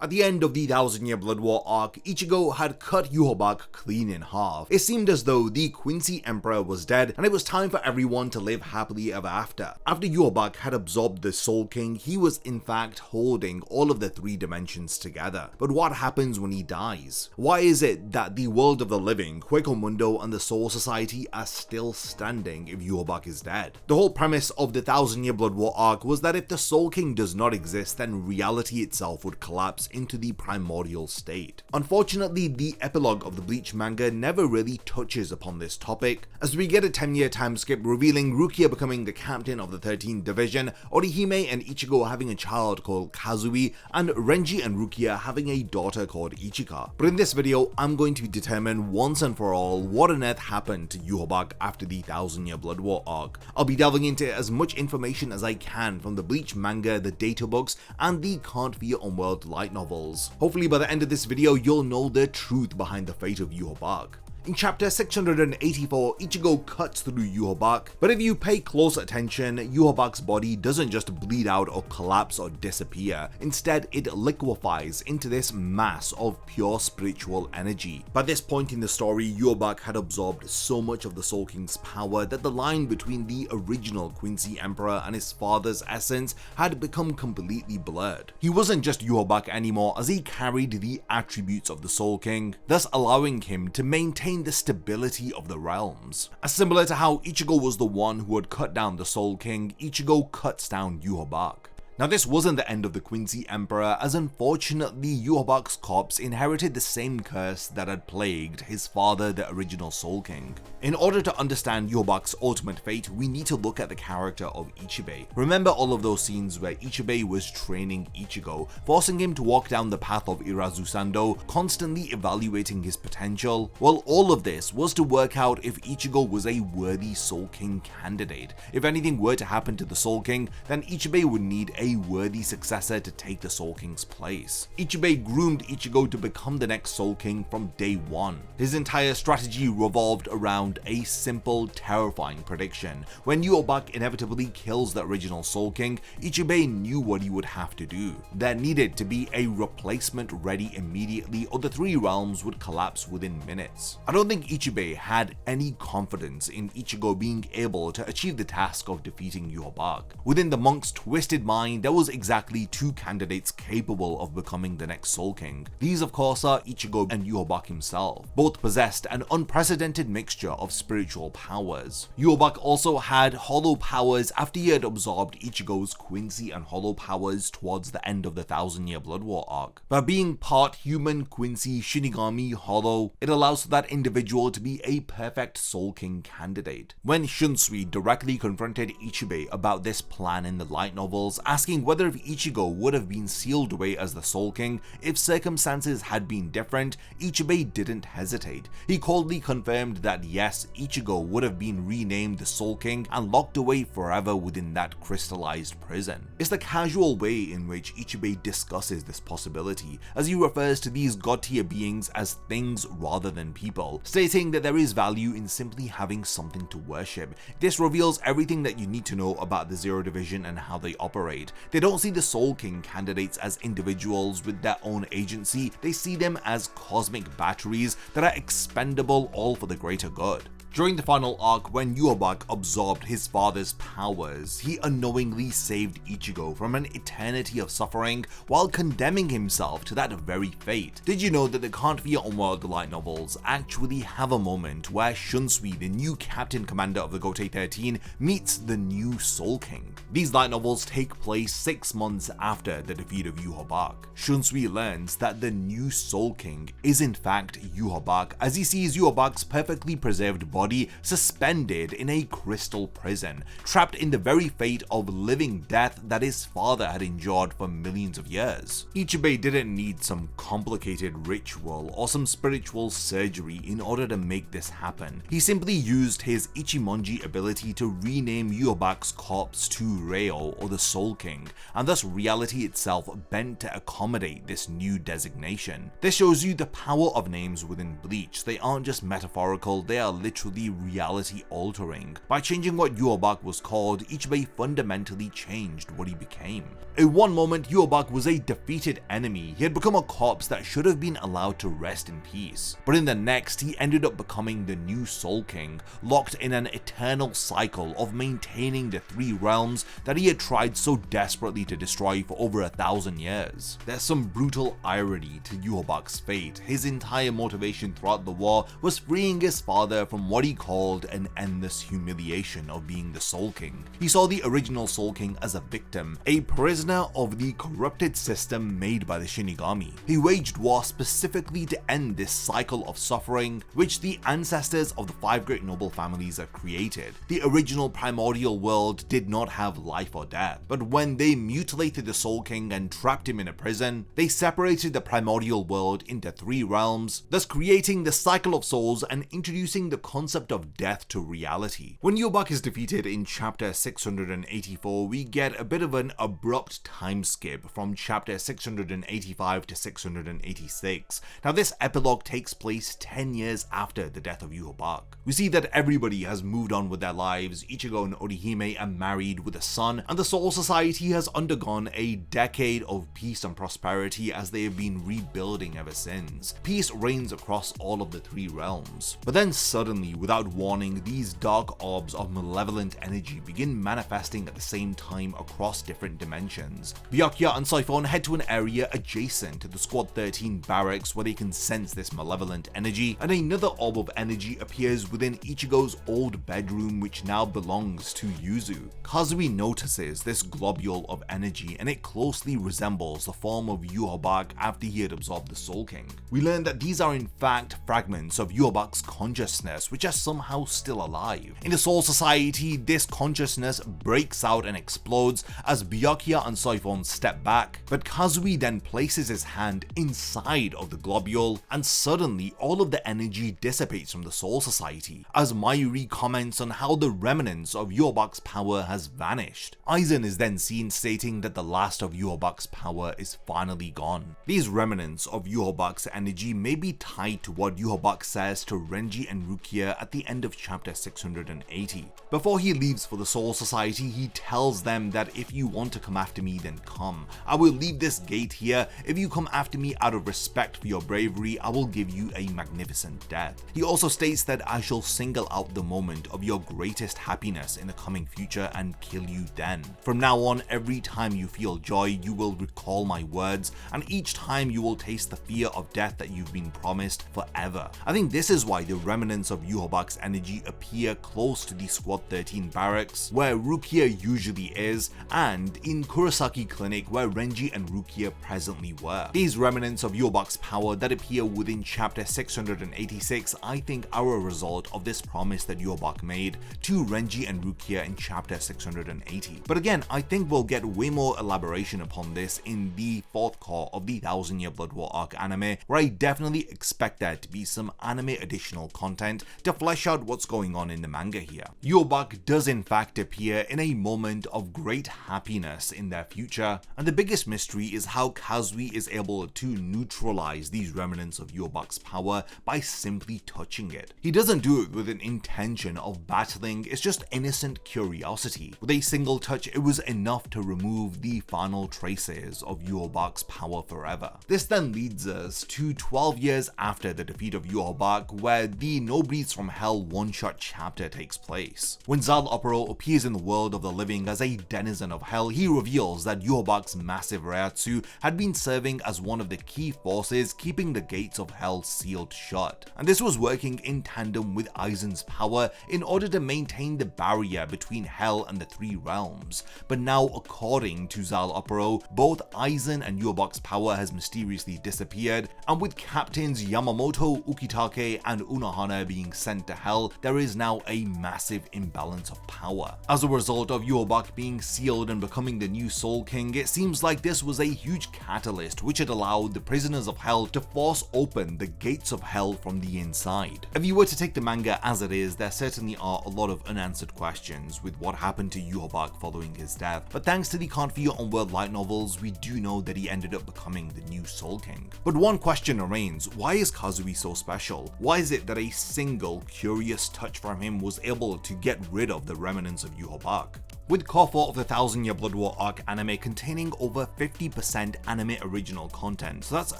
At the end of the Thousand Year Blood War arc, Ichigo had cut Yhwach clean in half. It seemed as though the Quincy Emperor was dead and it was time for everyone to live happily ever after. After Yhwach had absorbed the Soul King, he was in fact holding all of the three dimensions together. But what happens when he dies? Why is it that the world of the living, Hueco Mundo, and the Soul Society are still standing if Yhwach is dead? The whole premise of the Thousand Year Blood War arc was that if the Soul King does not exist, then reality itself would collapse into the primordial state. Unfortunately, the epilogue of the Bleach manga never really touches upon this topic, as we get a 10-year time skip revealing Rukia becoming the captain of the 13th Division, Orihime and Ichigo having a child called Kazui, and Renji and Rukia having a daughter called Ichika. But in this video, I'm going to determine once and for all what on earth happened to Yhwach after the Thousand Year Blood War arc. I'll be delving into as much information as I can from the Bleach manga, the data books, and the Can't Fear Unworld light novels. Hopefully by the end of this video, you'll know the truth behind the fate of Yhwach. In chapter 684, Ichigo cuts through Yhwach, but if you pay close attention, Yhwach's body doesn't just bleed out or collapse or disappear. Instead, it liquefies into this mass of pure spiritual energy. By this point in the story, Yhwach had absorbed so much of the Soul King's power that the line between the original Quincy Emperor and his father's essence had become completely blurred. He wasn't just Yhwach anymore, as he carried the attributes of the Soul King, thus allowing him to maintain the stability of the realms. As similar to how Ichigo was the one who had cut down the Soul King, Ichigo cuts down Yhwach. Now this wasn't the end of the Quincy Emperor, as unfortunately Yhwach's corpse inherited the same curse that had plagued his father, the original Soul King. In order to understand Yhwach's ultimate fate, we need to look at the character of Ichibei. Remember all of those scenes where Ichibei was training Ichigo, forcing him to walk down the path of Irazusando, constantly evaluating his potential? Well, all of this was to work out if Ichigo was a worthy Soul King candidate. If anything were to happen to the Soul King, then Ichibei would need a worthy successor to take the Soul King's place. Ichibei groomed Ichigo to become the next Soul King from day one. His entire strategy revolved around a simple, terrifying prediction. When Yhwach inevitably kills the original Soul King, Ichibei knew what he would have to do. There needed to be a replacement ready immediately, or the three realms would collapse within minutes. I don't think Ichibei had any confidence in Ichigo being able to achieve the task of defeating Yhwach. Within the monk's twisted mind, there was exactly two candidates capable of becoming the next Soul King. These of course are Ichigo and Yhwach himself. Both possessed an unprecedented mixture of spiritual powers. Yhwach also had hollow powers after he had absorbed Ichigo's Quincy and hollow powers towards the end of the Thousand Year Blood War arc. By being part human, Quincy, Shinigami, hollow, it allows that individual to be a perfect Soul King candidate. When Shunsui directly confronted Ichibei about this plan in the light novels, asking whether if Ichigo would have been sealed away as the Soul King if circumstances had been different, Ichibei didn't hesitate. He coldly confirmed that yes, Ichigo would have been renamed the Soul King and locked away forever within that crystallized prison. It's the casual way in which Ichibei discusses this possibility, as he refers to these god-tier beings as things rather than people, stating that there is value in simply having something to worship. This reveals everything that you need to know about the Zero Division and how they operate. They don't see the Soul King candidates as individuals with their own agency, they see them as cosmic batteries that are expendable all for the greater good. During the final arc, when Yhwach absorbed his father's powers, he unknowingly saved Ichigo from an eternity of suffering while condemning himself to that very fate. Did you know that the Can't Fear Unworld light novels actually have a moment where Shunsui, the new captain commander of the Gotei 13, meets the new Soul King? These light novels take place 6 months after the defeat of Yhwach. Shunsui learns that the new Soul King is in fact Yhwach, as he sees Yhwach's perfectly preserved body suspended in a crystal prison, trapped in the very fate of living death that his father had endured for millions of years. Ichibei didn't need some complicated ritual or some spiritual surgery in order to make this happen. He simply used his Ichimonji ability to rename Yhwach's corpse to Reo, or the Soul King, and thus reality itself bent to accommodate this new designation. This shows you the power of names within Bleach. They aren't just metaphorical, they are literally the reality altering. By changing what Yhwach was called, Ichibei fundamentally changed what he became. In one moment, Yhwach was a defeated enemy. He had become a corpse that should have been allowed to rest in peace. But in the next, he ended up becoming the new Soul King, locked in an eternal cycle of maintaining the three realms that he had tried so desperately to destroy for over 1,000 years. There's some brutal irony to Yhwach's fate. His entire motivation throughout the war was freeing his father from what he called an endless humiliation of being the Soul King. He saw the original Soul King as a victim, a prisoner of the corrupted system made by the Shinigami. He waged war specifically to end this cycle of suffering which the ancestors of the 5 great noble families have created. The original primordial world did not have life or death, but when they mutilated the Soul King and trapped him in a prison, they separated the primordial world into 3 realms, thus creating the cycle of souls and introducing the concept of death to reality. When Yhwach is defeated in chapter 684, we get a bit of an abrupt time skip from chapter 685 to 686. Now this epilogue takes place 10 years after the death of Yhwach. We see that everybody has moved on with their lives. Ichigo and Orihime are married with a son, and the Soul Society has undergone a decade of peace and prosperity as they have been rebuilding ever since. Peace reigns across all of the 3 realms. But then suddenly, without warning, these dark orbs of malevolent energy begin manifesting at the same time across different dimensions. Byakuya and Siphon head to an area adjacent to the Squad 13 barracks where they can sense this malevolent energy, and another orb of energy appears within Ichigo's old bedroom which now belongs to Yuzu. Kazui notices this globule of energy and it closely resembles the form of Yhwach after he had absorbed the Soul King. We learn that these are in fact fragments of Yhwach's consciousness which are somehow still alive. In the Soul Society, this consciousness breaks out and explodes as Byakuya and Siphon step back, but Kazui then places his hand inside of the globule and suddenly all of the energy dissipates from the Soul Society, as Mayuri comments on how the remnants of Yhwach's power has vanished. Aizen is then seen stating that the last of Yhwach's power is finally gone. These remnants of Yhwach's energy may be tied to what Yhwach says to Renji and Rukia at the end of chapter 680. Before he leaves for the Soul Society, he tells them that if you want to come after me, then come. I will leave this gate here. If you come after me out of respect for your bravery, I will give you a magnificent death. He also states that I shall single out the moment of your greatest happiness in the coming future and kill you then. From now on, every time you feel joy, you will recall my words, and each time you will taste the fear of death that you've been promised forever. I think this is why the remnants of Yhwach's energy appear close to the Squad 13 barracks, where Rukia usually is, and in Kurosaki Clinic, where Renji and Rukia presently were. These remnants of Yhwach's power that appear within chapter 686, I think are a result of this promise that Yhwach made to Renji and Rukia in chapter 680. But again, I think we'll get way more elaboration upon this in the 4th core of the 1000 Year Blood War arc anime, where I definitely expect there to be some anime additional content to flesh out what's going on in the manga here. Yhwach does in fact appear in a moment of great happiness in their future, and the biggest mystery is how Kazui is able to neutralize these remnants of Yhwach's power by simply touching it. He doesn't do it with an intention of battling, it's just innocent curiosity. With a single touch, it was enough to remove the final traces of Yhwach's power forever. This then leads us to 12 years after the defeat of Yhwach, where the No Breeds from Hell one-shot chapter takes place. When Zal Opero appears in the world of the living as a denizen of hell, he reveals that Yhwach's massive Reiatsu had been serving as one of the key forces keeping the gates of hell sealed shut, and this was working in tandem with Aizen's power in order to maintain the barrier between hell and the 3 realms. But now, according to Zal Opero, both Aizen and Yhwach's power has mysteriously disappeared, and with captains Yamamoto, Ukitake, and Unohana being sent to hell, there is now a massive imbalance of power. As a result of Yhwach being sealed and becoming the new Soul King, it seems like this was a huge catalyst which had allowed the prisoners of hell to force open the gates of hell from the inside. If you were to take the manga as it is, there certainly are a lot of unanswered questions with what happened to Yhwach following his death, but thanks to the Confuya on World light novels, we do know that he ended up becoming the new Soul King. But one question remains: why is Kazui so special? Why is it that a single curious touch from him was able to get rid of the remnants of Yhwach. With Core 4 of the 1000 Year Blood War arc anime containing over 50% anime original content, so that's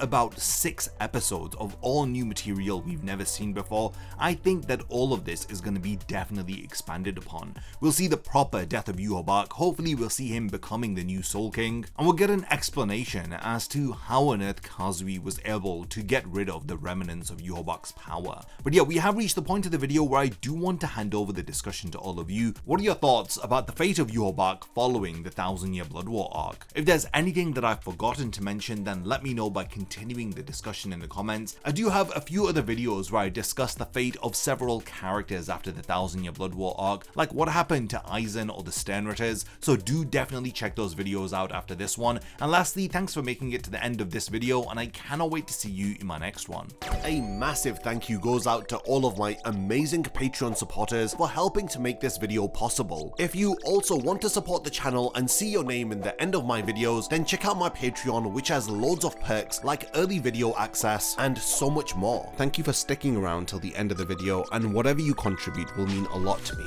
about 6 episodes of all new material we've never seen before, I think that all of this is going to be definitely expanded upon. We'll see the proper death of Yhwach, hopefully we'll see him becoming the new Soul King, and we'll get an explanation as to how on earth Kazui was able to get rid of the remnants of Yhwach's power. But yeah, we have reached the point of the video where I do want to hand over the discussion to all of you. What are your thoughts about the fate of Yhwach following the 1000 Year Blood War arc? If there's anything that I've forgotten to mention, then let me know by continuing the discussion in the comments. I do have a few other videos where I discuss the fate of several characters after the 1000 Year Blood War arc, like what happened to Aizen or the Sternritters, so do definitely check those videos out after this one. And lastly, thanks for making it to the end of this video, and I cannot wait to see you in my next one. A massive thank you goes out to all of my amazing Patreon supporters for helping to make this video possible. If you also want to support the channel and see your name in the end of my videos, then check out my Patreon, which has loads of perks like early video access and so much more. Thank you for sticking around till the end of the video, and whatever you contribute will mean a lot to me.